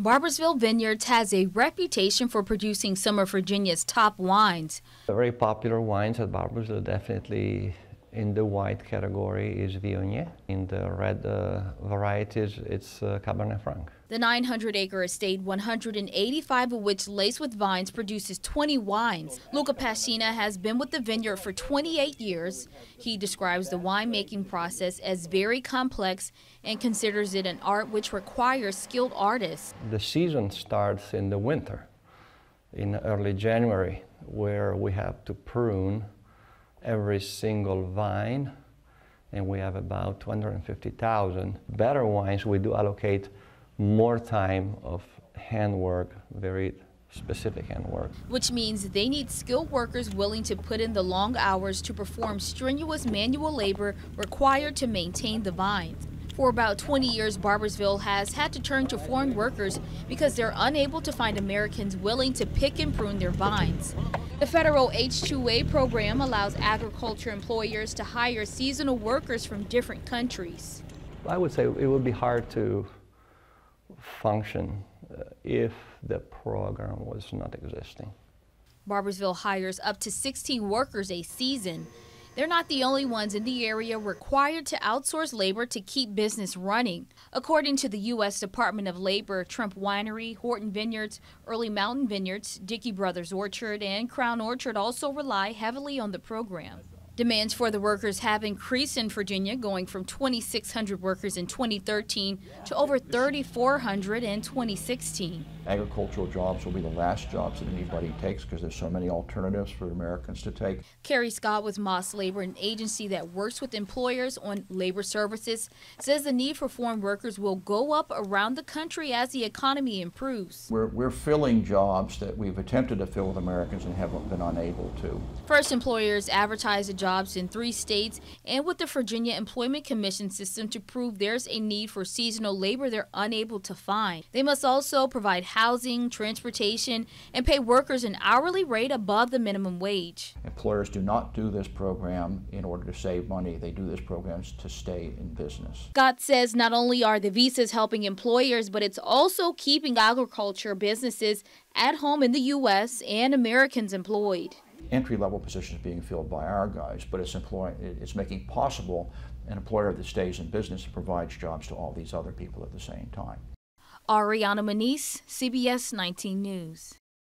Barboursville Vineyards has a reputation for producing some of Virginia's top wines. The very popular wines at Barboursville, definitely in the white category, is Viognier. In the red varieties, it's Cabernet Franc. The 900-acre estate, 185 of which laced with vines, produces 20 wines. Luca Pascina has been with the vineyard for 28 years. He describes the winemaking process as very complex and considers it an art which requires skilled artists. The season starts in the winter, in early January, where we have to prune every single vine, and we have about 250,000. Better wines, we do allocate more time of handwork, very specific handwork. Which means they need skilled workers willing to put in the long hours to perform strenuous manual labor required to maintain the vines. For about 20 years, Barboursville has had to turn to foreign workers because they're unable to find Americans willing to pick and prune their vines. The federal H-2A program allows agriculture employers to hire seasonal workers from different countries. I would say it would be hard to function if the program was not existing. Barboursville hires up to 16 workers a season. They're not the only ones in the area required to outsource labor to keep business running. According to the U.S. Department of Labor, Trump Winery, Horton Vineyards, Early Mountain Vineyards, Dickey Brothers Orchard, and Crown Orchard also rely heavily on the program. Demands for the workers have increased in Virginia, going from 2,600 workers in 2013 to over 3,400 in 2016. Agricultural jobs will be the last jobs that anybody takes because there's so many alternatives for Americans to take. Carrie Scott with Moss Labor, an agency that works with employers on labor services, says the need for foreign workers will go up around the country as the economy improves. We're filling jobs that we've attempted to fill with Americans and haven't been unable to. First, employers advertise the jobs in 3 states and with the Virginia Employment Commission system to prove there's a need for seasonal labor they're unable to find. They must also provide housing, transportation, and pay workers an hourly rate above the minimum wage. Employers do not do this program in order to save money. They do this program to stay in business. Scott says not only are the visas helping employers, but it's also keeping agriculture businesses at home in the U.S. and Americans employed. Entry-level positions being filled by our guys, but it's making possible an employer that stays in business and provides jobs to all these other people at the same time. Ariana Maniz, CBS 19 News.